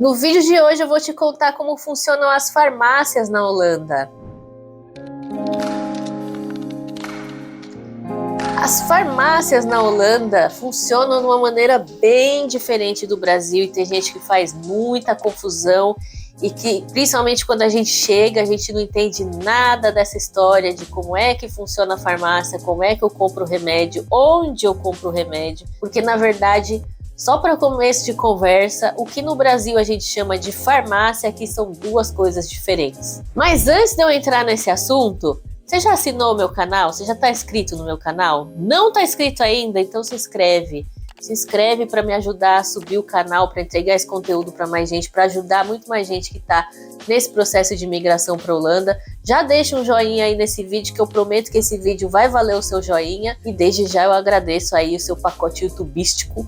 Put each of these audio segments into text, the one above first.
No vídeo de hoje eu vou te contar como funcionam as farmácias na Holanda. As farmácias na Holanda funcionam de uma maneira bem diferente do Brasil e tem gente que faz muita confusão e que, principalmente quando a gente chega, a gente não entende nada dessa história de como é que funciona a farmácia, como é que eu compro o remédio, onde eu compro o remédio, porque na verdade, só para começo de conversa, o que no Brasil a gente chama de farmácia aqui são duas coisas diferentes. Mas antes de eu entrar nesse assunto, você já assinou o meu canal? Você já está inscrito no meu canal? Não está inscrito ainda? Então se inscreve. Se inscreve para me ajudar a subir o canal, para entregar esse conteúdo para mais gente, para ajudar muito mais gente que está nesse processo de migração para a Holanda. Já deixa um joinha aí nesse vídeo, que eu prometo que esse vídeo vai valer o seu joinha. E desde já eu agradeço aí o seu pacote youtubístico.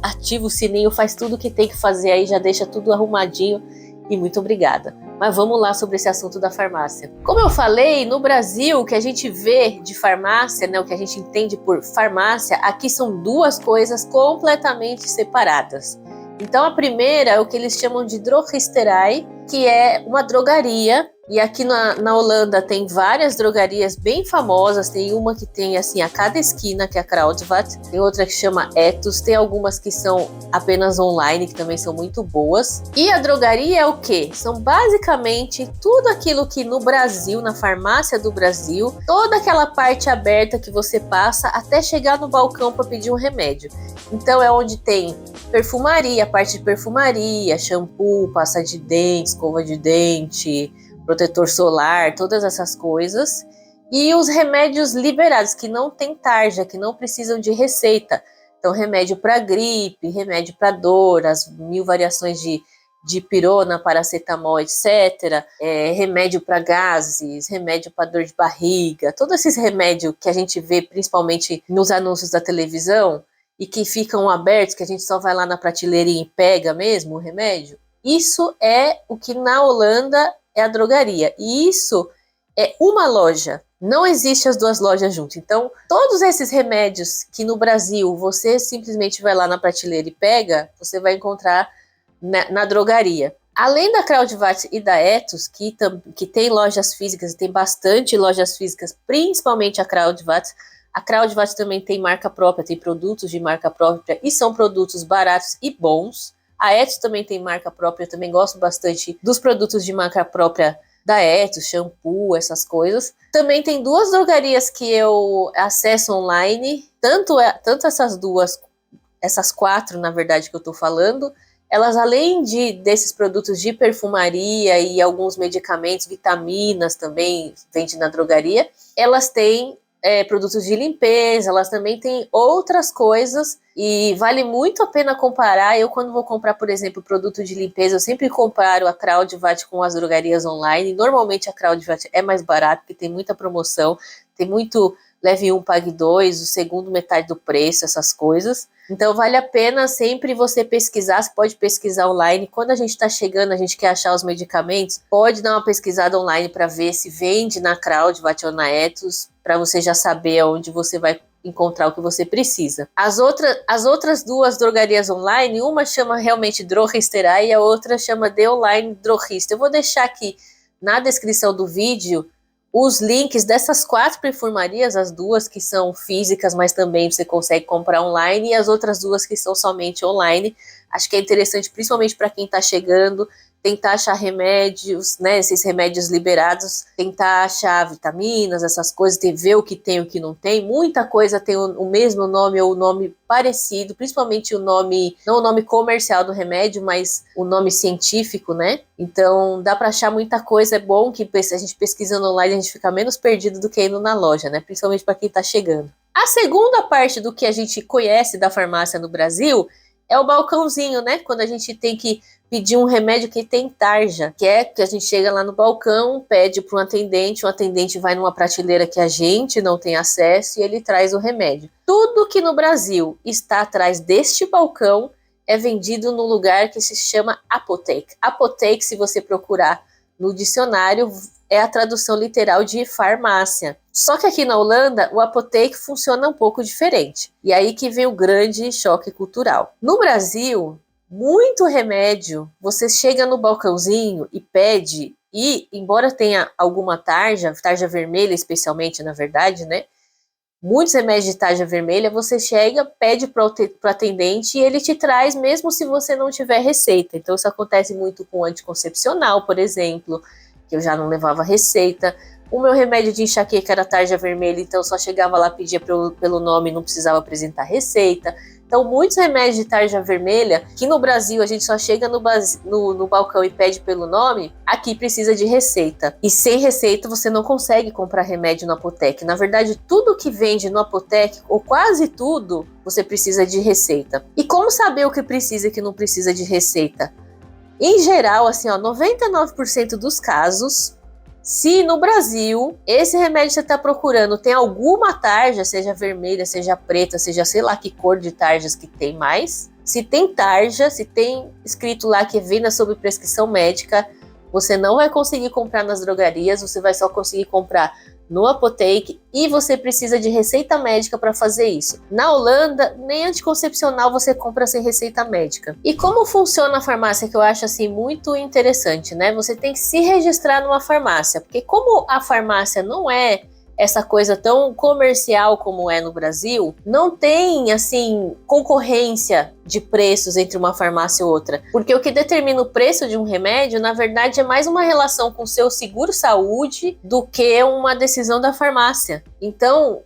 Ativa o sininho, faz tudo o que tem que fazer aí, já deixa tudo arrumadinho. E muito obrigada. Mas vamos lá sobre esse assunto da farmácia. Como eu falei, no Brasil, o que a gente vê de farmácia, né, o que a gente entende por farmácia, aqui são duas coisas completamente separadas. Então a primeira é o que eles chamam de drogisterij, que é uma drogaria. E aqui na Holanda tem várias drogarias bem famosas. Tem uma que tem assim a cada esquina, que é a Kruidvat. Tem outra que chama Etos. Tem algumas que são apenas online, que também são muito boas. E a drogaria é o quê? São basicamente tudo aquilo que no Brasil, na farmácia do Brasil, toda aquela parte aberta que você passa até chegar no balcão para pedir um remédio. Então é onde tem perfumaria, parte de perfumaria, shampoo, pasta de dente, escova de dente, protetor solar, todas essas coisas. E os remédios liberados, que não tem tarja, que não precisam de receita. Então, remédio para gripe, remédio para dor, as 1000 variações de pirona, paracetamol, etc. Remédio para gases, remédio para dor de barriga. Todos esses remédios que a gente vê principalmente nos anúncios da televisão e que ficam abertos, que a gente só vai lá na prateleirinha e pega mesmo o remédio. Isso é o que na Holanda é a drogaria. E isso é uma loja. Não existe as duas lojas juntas. Então, todos esses remédios que no Brasil você simplesmente vai lá na prateleira e pega, você vai encontrar na drogaria. Além da Kruidvat e da Etos, que tem lojas físicas, tem bastante lojas físicas, principalmente a Kruidvat. A Kruidvat também tem marca própria, tem produtos de marca própria e são produtos baratos e bons. A Etos também tem marca própria, eu também gosto bastante dos produtos de marca própria da Etos, shampoo, essas coisas. Também tem duas drogarias que eu acesso online, tanto essas quatro, na verdade, que eu tô falando, elas além desses produtos de perfumaria e alguns medicamentos, vitaminas também vende na drogaria, elas têm produtos de limpeza, elas também têm outras coisas e vale muito a pena comparar. Eu, quando vou comprar, por exemplo, produto de limpeza, eu sempre comparo a Kruidvat com as drogarias online. Normalmente a Kruidvat é mais barata, porque tem muita promoção, tem muito leve 1, pague 2, o segundo metade do preço, essas coisas. Então vale a pena sempre você pesquisar, você pode pesquisar online. Quando a gente está chegando, a gente quer achar os medicamentos, pode dar uma pesquisada online para ver se vende na Kruidvat ou na Etos, para você já saber onde você vai encontrar o que você precisa. As outras duas drogarias online, uma chama realmente Drogisterij e a outra chama The Online Drogist. Eu vou deixar aqui na descrição do vídeo os links dessas 4 perfumarias, as duas que são físicas, mas também você consegue comprar online, e as outras duas que são somente online. Acho que é interessante, principalmente para quem está chegando, tentar achar remédios, né, esses remédios liberados, tentar achar vitaminas, essas coisas, ver o que tem e o que não tem. Muita coisa tem o mesmo nome ou o nome parecido, principalmente o nome, não o nome comercial do remédio, mas o nome científico, né? Então dá para achar muita coisa. É bom que a gente pesquisando online a gente fica menos perdido do que indo na loja, né? Principalmente para quem está chegando. A segunda parte do que a gente conhece da farmácia no Brasil é o balcãozinho, né? Quando a gente tem que pedir um remédio que tem tarja, que é que a gente chega lá no balcão, pede para um atendente, o atendente vai numa prateleira que a gente não tem acesso e ele traz o remédio. Tudo que no Brasil está atrás deste balcão é vendido num lugar que se chama apotheek. Apotheek, se você procurar no dicionário, é a tradução literal de farmácia. Só que aqui na Holanda, o apotheek funciona um pouco diferente. E aí que vem o grande choque cultural. No Brasil, muito remédio, você chega no balcãozinho e pede, e embora tenha alguma tarja vermelha especialmente, na verdade, né? Muitos remédios de tarja vermelha, você chega, pede para o atendente e ele te traz, mesmo se você não tiver receita. Então, isso acontece muito com anticoncepcional, por exemplo, que eu já não levava receita. O meu remédio de enxaqueca era tarja vermelha, então só chegava lá, pedia pelo nome, não precisava apresentar receita. Então, muitos remédios de tarja vermelha, que no Brasil a gente só chega no balcão e pede pelo nome, aqui precisa de receita. E sem receita você não consegue comprar remédio no Apoteque. Na verdade, tudo que vende no Apoteque, ou quase tudo, você precisa de receita. E como saber o que precisa e o que não precisa de receita? Em geral, assim, 99% dos casos, se no Brasil esse remédio que você está procurando tem alguma tarja, seja vermelha, seja preta, seja sei lá que cor de tarjas que tem mais, se tem tarja, se tem escrito lá que é venda sob prescrição médica, você não vai conseguir comprar nas drogarias, você vai só conseguir comprar no Apoteque e você precisa de receita médica para fazer isso. Na Holanda, nem anticoncepcional você compra sem receita médica. E como funciona a farmácia, que eu acho assim muito interessante, né? Você tem que se registrar numa farmácia, porque como a farmácia não é essa coisa tão comercial como é no Brasil, não tem, assim, concorrência de preços entre uma farmácia e outra. Porque o que determina o preço de um remédio, na verdade, é mais uma relação com o seu seguro-saúde do que uma decisão da farmácia. Então,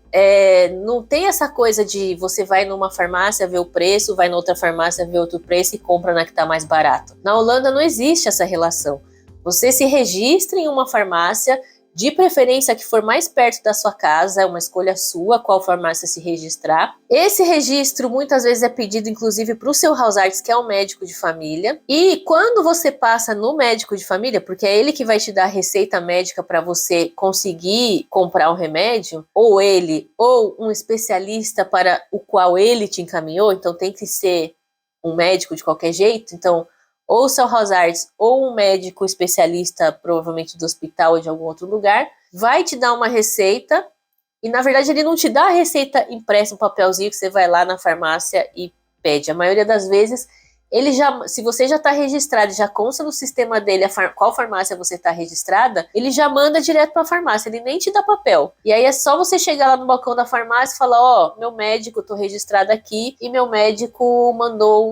não tem essa coisa de você vai numa farmácia ver o preço, vai noutra farmácia ver outro preço e compra na que está mais barato. Na Holanda não existe essa relação. Você se registra em uma farmácia, de preferência que for mais perto da sua casa, é uma escolha sua qual farmácia se registrar. Esse registro muitas vezes é pedido inclusive para o seu Hausarzt, que é um médico de família. E quando você passa no médico de família, porque é ele que vai te dar a receita médica para você conseguir comprar o remédio, ou ele, ou um especialista para o qual ele te encaminhou, então tem que ser um médico de qualquer jeito, então ou o seu Hausarzt, ou um médico especialista, provavelmente do hospital ou de algum outro lugar, vai te dar uma receita, e na verdade ele não te dá a receita impressa, um papelzinho que você vai lá na farmácia e pede. A maioria das vezes, ele já, se você já está registrado, já consta no sistema dele qual farmácia você está registrada, ele já manda direto para a farmácia, ele nem te dá papel. E aí é só você chegar lá no balcão da farmácia e falar, meu médico, estou registrada aqui, e meu médico mandou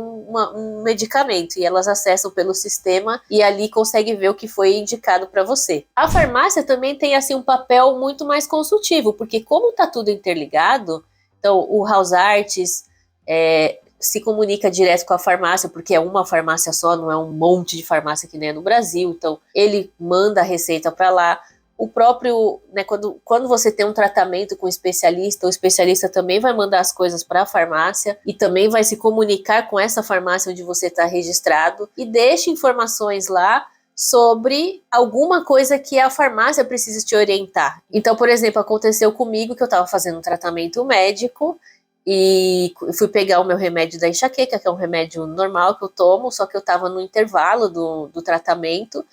um medicamento, e elas acessam pelo sistema e ali consegue ver o que foi indicado para você. A farmácia também tem assim um papel muito mais consultivo, porque como está tudo interligado, então o Hausarzt se comunica direto com a farmácia, porque é uma farmácia só, não é um monte de farmácia que nem é no Brasil, então ele manda a receita para lá. O próprio, né, quando você tem um tratamento com um especialista, o especialista também vai mandar as coisas para a farmácia e também vai se comunicar com essa farmácia onde você está registrado e deixa informações lá sobre alguma coisa que a farmácia precisa te orientar. Então, por exemplo, aconteceu comigo que eu estava fazendo um tratamento médico e fui pegar o meu remédio da enxaqueca, que é um remédio normal que eu tomo, só que eu estava no intervalo do tratamento,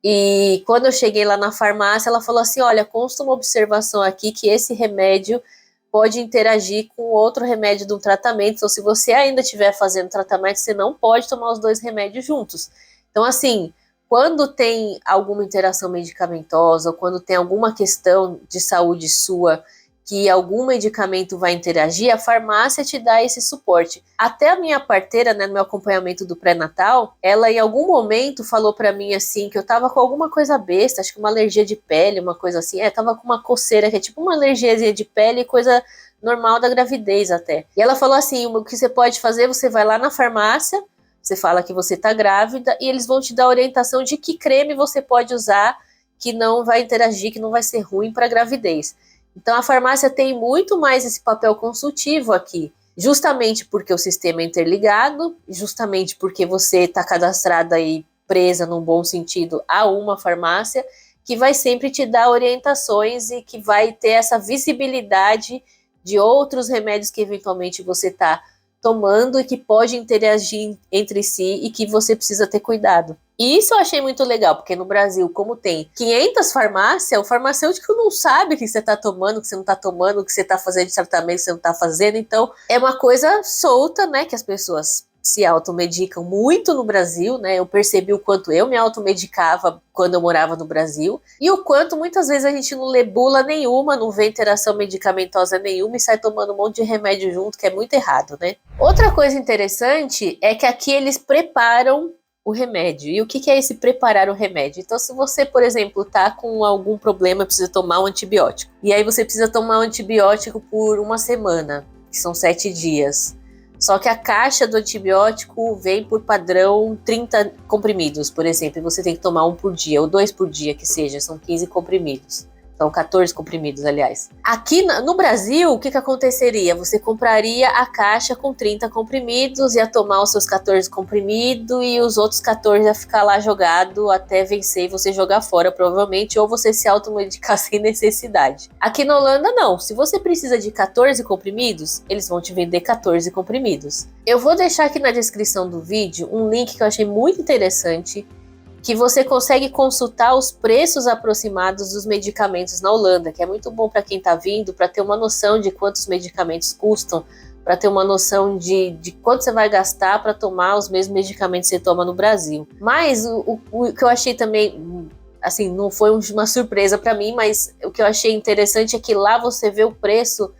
e quando eu cheguei lá na farmácia, ela falou assim, olha, consta uma observação aqui que esse remédio pode interagir com outro remédio do tratamento, então se você ainda estiver fazendo tratamento, você não pode tomar os dois remédios juntos. Então, assim, quando tem alguma interação medicamentosa, ou quando tem alguma questão de saúde sua, que algum medicamento vai interagir, a farmácia te dá esse suporte. Até a minha parteira, né, no meu acompanhamento do pré-natal, ela em algum momento falou pra mim assim, que eu tava com alguma coisa besta, acho que uma alergia de pele, uma coisa assim, tava com uma coceira, que é tipo uma alergiazinha de pele, coisa normal da gravidez até. E ela falou assim, o que você pode fazer, você vai lá na farmácia, você fala que você tá grávida, e eles vão te dar orientação de que creme você pode usar, que não vai interagir, que não vai ser ruim pra gravidez. Então, a farmácia tem muito mais esse papel consultivo aqui, justamente porque o sistema é interligado, justamente porque você está cadastrada e presa, num bom sentido, a uma farmácia, que vai sempre te dar orientações e que vai ter essa visibilidade de outros remédios que eventualmente você está tomando e que pode interagir entre si e que você precisa ter cuidado. E isso eu achei muito legal, porque no Brasil, como tem 500 farmácias, o farmacêutico não sabe o que você está tomando, o que você não está tomando, o que você está fazendo de tratamento, o que você não está fazendo. Então, é uma coisa solta, né, que as pessoas se automedicam muito no Brasil, né? Eu percebi o quanto eu me automedicava quando eu morava no Brasil e o quanto muitas vezes a gente não lê bula nenhuma, não vê interação medicamentosa nenhuma e sai tomando um monte de remédio junto, que é muito errado, né? Outra coisa interessante é que aqui eles preparam o remédio. E o que é esse preparar o remédio? Então, se você, por exemplo, tá com algum problema, precisa tomar um antibiótico, e aí você precisa tomar um antibiótico por uma semana, que são 7 dias. Só que a caixa do antibiótico vem por padrão 30 comprimidos, por exemplo, e você tem que tomar 1 por dia, ou 2 por dia, que seja, são 15 comprimidos. São 14 comprimidos, aliás. Aqui no Brasil, o que aconteceria? Você compraria a caixa com 30 comprimidos, ia tomar os seus 14 comprimidos e os outros 14 ia ficar lá jogado até vencer e você jogar fora, provavelmente, ou você se automedicar sem necessidade. Aqui na Holanda, não. Se você precisa de 14 comprimidos, eles vão te vender 14 comprimidos. Eu vou deixar aqui na descrição do vídeo um link que eu achei muito interessante, que você consegue consultar os preços aproximados dos medicamentos na Holanda, que é muito bom para quem está vindo, para ter uma noção de quantos medicamentos custam, para ter uma noção de quanto você vai gastar para tomar os mesmos medicamentos que você toma no Brasil. Mas o que eu achei também, assim, não foi uma surpresa para mim, mas o que eu achei interessante é que lá você vê o preço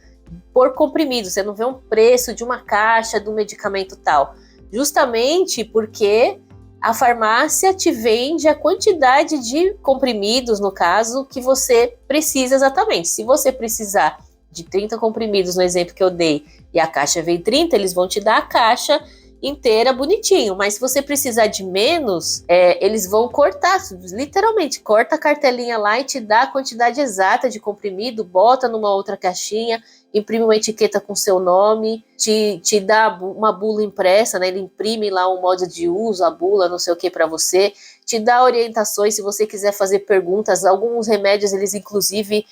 por comprimido, você não vê um preço de uma caixa do medicamento tal, justamente porque a farmácia te vende a quantidade de comprimidos, no caso, que você precisa exatamente. Se você precisar de 30 comprimidos, no exemplo que eu dei, e a caixa vem 30, eles vão te dar a caixa inteira bonitinho. Mas se você precisar de menos, eles vão cortar, literalmente, corta a cartelinha lá e te dá a quantidade exata de comprimido, bota numa outra caixinha, imprime uma etiqueta com seu nome, te dá uma bula impressa, né? Ele imprime lá um modo de uso, a bula, não sei o que para você, te dá orientações se você quiser fazer perguntas. Alguns remédios, eles inclusive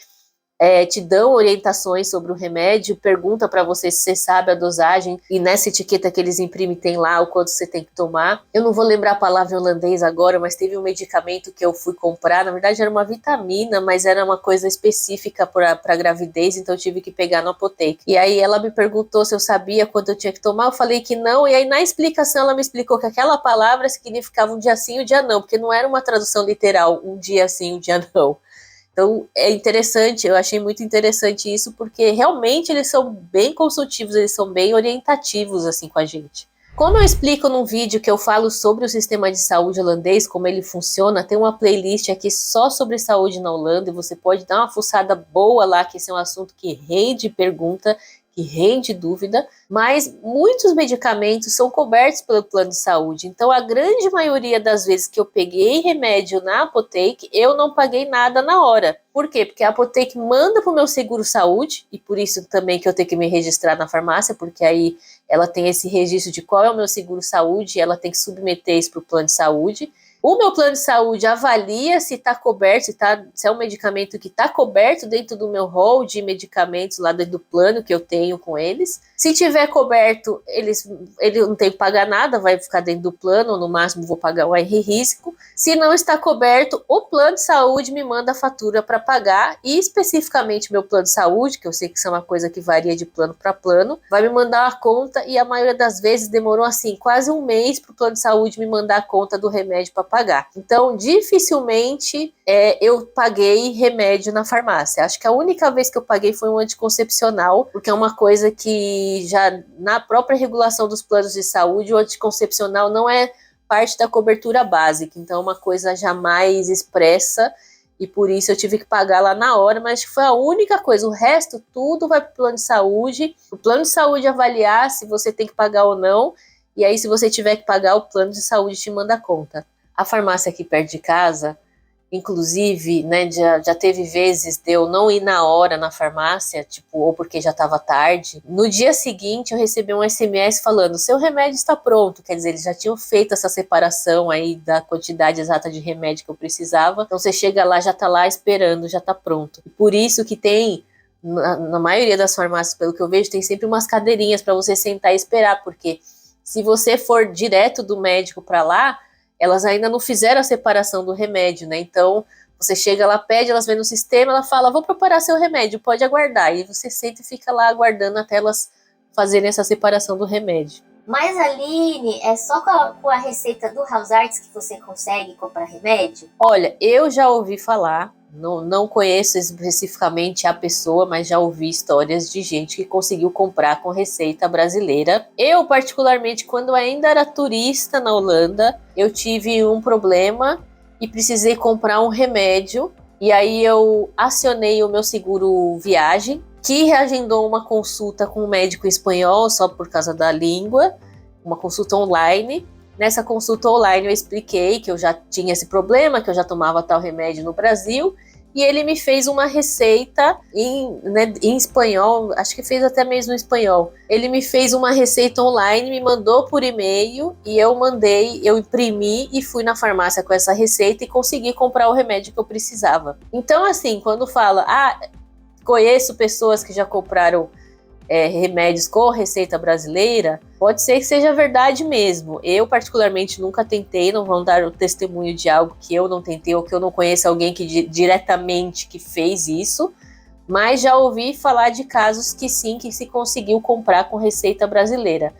te dão orientações sobre o remédio, pergunta para você se você sabe a dosagem, e nessa etiqueta que eles imprimem tem lá o quanto você tem que tomar. Eu não vou lembrar a palavra em holandês agora, mas teve um medicamento que eu fui comprar, na verdade era uma vitamina, mas era uma coisa específica para gravidez, então eu tive que pegar no apoteca. E aí ela me perguntou se eu sabia quanto eu tinha que tomar, eu falei que não, e aí na explicação ela me explicou que aquela palavra significava um dia sim, um dia não, porque não era uma tradução literal, um dia sim, um dia não. Então é interessante, eu achei muito interessante isso, porque realmente eles são bem consultivos, eles são bem orientativos assim com a gente. Como eu explico num vídeo que eu falo sobre o sistema de saúde holandês, como ele funciona, tem uma playlist aqui só sobre saúde na Holanda, e você pode dar uma fuçada boa lá, que esse é um assunto que rende pergunta, que rende dúvida, mas muitos medicamentos são cobertos pelo plano de saúde. Então, a grande maioria das vezes que eu peguei remédio na apoteca, eu não paguei nada na hora. Por quê? Porque a apoteca manda para o meu seguro-saúde, e por isso também que eu tenho que me registrar na farmácia, porque aí ela tem esse registro de qual é o meu seguro-saúde, e ela tem que submeter isso para o plano de saúde. O meu plano de saúde avalia se está coberto, se é um medicamento que está coberto dentro do meu rol de medicamentos lá dentro do plano que eu tenho com eles. Se tiver coberto, ele não tem que pagar nada, vai ficar dentro do plano, no máximo vou pagar o risco. Se não está coberto, o plano de saúde me manda a fatura para pagar, e especificamente meu plano de saúde, que eu sei que isso é uma coisa que varia de plano para plano, vai me mandar a conta, e a maioria das vezes demorou assim quase um mês para o plano de saúde me mandar a conta do remédio para pagar. Então, dificilmente eu paguei remédio na farmácia. Acho que a única vez que eu paguei foi um anticoncepcional, porque é uma coisa que já na própria regulação dos planos de saúde, o anticoncepcional não é parte da cobertura básica, então é uma coisa jamais expressa, e por isso eu tive que pagar lá na hora, mas foi a única coisa. O resto tudo vai para o plano de saúde, o plano de saúde avaliar se você tem que pagar ou não, e aí se você tiver que pagar, o plano de saúde te manda a conta. A farmácia aqui perto de casa, inclusive, né, já teve vezes de eu não ir na hora na farmácia, tipo, ou porque já estava tarde. No dia seguinte eu recebi um SMS falando: seu remédio está pronto. Quer dizer, eles já tinham feito essa separação aí da quantidade exata de remédio que eu precisava. Então você chega lá, já está lá esperando, já está pronto. E por isso que tem, na maioria das farmácias, pelo que eu vejo, tem sempre umas cadeirinhas para você sentar e esperar, porque se você for direto do médico para lá, elas ainda não fizeram a separação do remédio, né? Então, você chega lá, pede, elas vêm no sistema, ela fala: vou preparar seu remédio, pode aguardar. E você senta e fica lá aguardando até elas fazerem essa separação do remédio. Mas, Aline, é só com a receita do House Arts que você consegue comprar remédio? Olha, eu já ouvi falar, não conheço especificamente a pessoa, mas já ouvi histórias de gente que conseguiu comprar com receita brasileira. Eu, particularmente, quando ainda era turista na Holanda, eu tive um problema e precisei comprar um remédio. E aí eu acionei o meu seguro viagem, que reagendou uma consulta com um médico espanhol só por causa da língua, uma consulta online. Nessa consulta online eu expliquei que eu já tinha esse problema, que eu já tomava tal remédio no Brasil, e ele me fez uma receita em espanhol, acho que fez até mesmo em espanhol. Ele me fez uma receita online, me mandou por e-mail, e eu imprimi e fui na farmácia com essa receita e consegui comprar o remédio que eu precisava. Então, assim, quando fala, conheço pessoas que já compraram remédios com receita brasileira, pode ser que seja verdade mesmo. Eu, particularmente, nunca tentei, não vou dar o testemunho de algo que eu não tentei ou que eu não conheço alguém que diretamente que fez isso, mas já ouvi falar de casos que sim, que se conseguiu comprar com receita brasileira.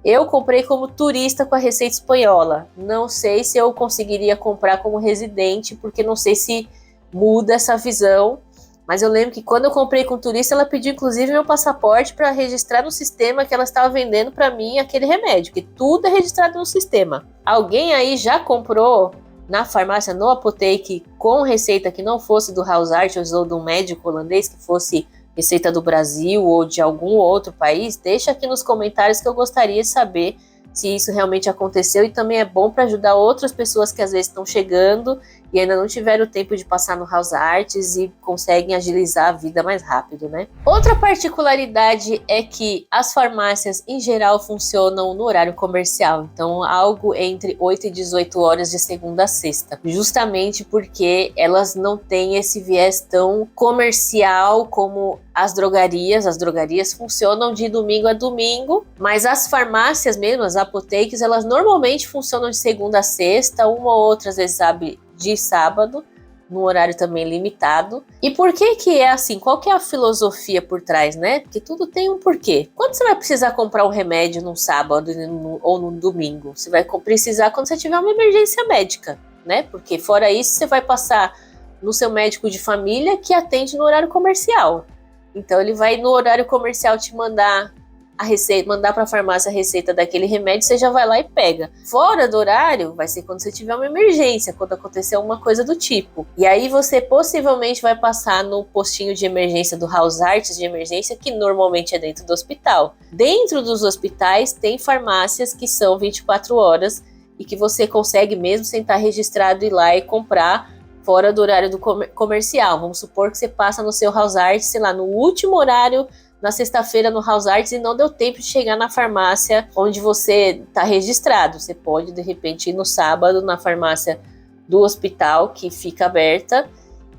Eu comprei como turista com a receita espanhola. Não sei se eu conseguiria comprar como residente, porque não sei se muda essa visão. Mas eu lembro que quando eu comprei com turista, ela pediu inclusive meu passaporte para registrar no sistema que ela estava vendendo para mim aquele remédio, que tudo é registrado no sistema. Alguém aí já comprou na farmácia, no apotheke, com receita que não fosse do House Arts ou de um médico holandês, que fosse receita do Brasil ou de algum outro país? Deixa aqui nos comentários que eu gostaria de saber se isso realmente aconteceu, e também é bom para ajudar outras pessoas que às vezes estão chegando e ainda não tiveram tempo de passar no House Arts e conseguem agilizar a vida mais rápido, né? Outra particularidade é que as farmácias em geral funcionam no horário comercial, então algo entre 8 e 18 horas de segunda a sexta, justamente porque elas não têm esse viés tão comercial como as drogarias funcionam de domingo a domingo, mas as farmácias mesmo, as apothekes, elas normalmente funcionam de segunda a sexta, uma ou outra às vezes abre de sábado, num horário também limitado. E por que é assim? Qual que é a filosofia por trás, né? Porque tudo tem um porquê. Quando você vai precisar comprar um remédio num sábado ou num domingo? Você vai precisar quando você tiver uma emergência médica, né? Porque fora isso, você vai passar no seu médico de família que atende no horário comercial. Então ele vai no horário comercial te mandar a receita, mandar para a farmácia a receita daquele remédio, você já vai lá e pega. Fora do horário, vai ser quando você tiver uma emergência, quando acontecer alguma coisa do tipo. E aí você possivelmente vai passar no postinho de emergência do House Arts de emergência, que normalmente é dentro do hospital. Dentro dos hospitais tem farmácias que são 24 horas e que você consegue mesmo sem estar registrado ir lá e comprar fora do horário do comercial. Vamos supor que você passa no seu House Arts, sei lá, no último horário na sexta-feira no House Arts e não deu tempo de chegar na farmácia onde você está registrado. Você pode, de repente, ir no sábado na farmácia do hospital, que fica aberta,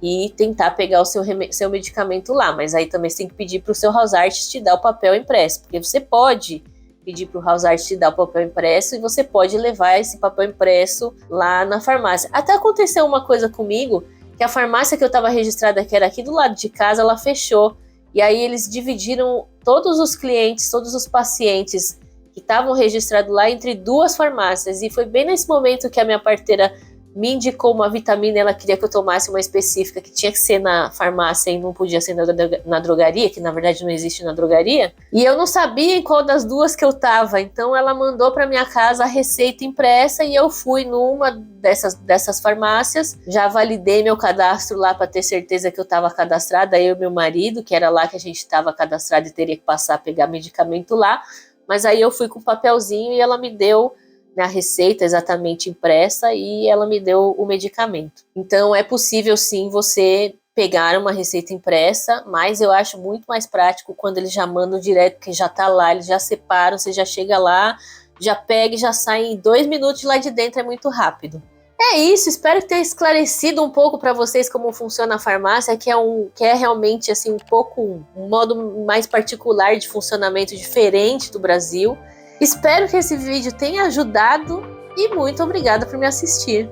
e tentar pegar o seu medicamento lá. Mas aí também você tem que pedir para o seu House Arts te dar o papel impresso, porque você pode pedir para o House Arts te dar o papel impresso e você pode levar esse papel impresso lá na farmácia. Até aconteceu uma coisa comigo, que a farmácia que eu estava registrada, que era aqui do lado de casa, ela fechou. E aí eles dividiram todos os clientes, todos os pacientes que estavam registrados lá entre duas farmácias. E foi bem nesse momento que a minha parteira me indicou uma vitamina, ela queria que eu tomasse uma específica que tinha que ser na farmácia e não podia ser na drogaria, que na verdade não existe na drogaria. E eu não sabia em qual das duas que eu tava, então ela mandou para minha casa a receita impressa e eu fui numa dessas farmácias, já validei meu cadastro lá para ter certeza que eu estava cadastrada, eu e meu marido, que era lá que a gente estava cadastrado e teria que passar a pegar medicamento lá, mas aí eu fui com um papelzinho e ela me deu a receita exatamente impressa e ela me deu o medicamento. Então é possível sim você pegar uma receita impressa, mas eu acho muito mais prático quando eles já mandam direto, que já tá lá, eles já separam, você já chega lá, já pega e já sai em 2 minutos de lá de dentro, é muito rápido. É isso, espero ter esclarecido um pouco para vocês como funciona a farmácia, que é realmente assim um modo mais particular de funcionamento diferente do Brasil. Espero que esse vídeo tenha ajudado e muito obrigada por me assistir.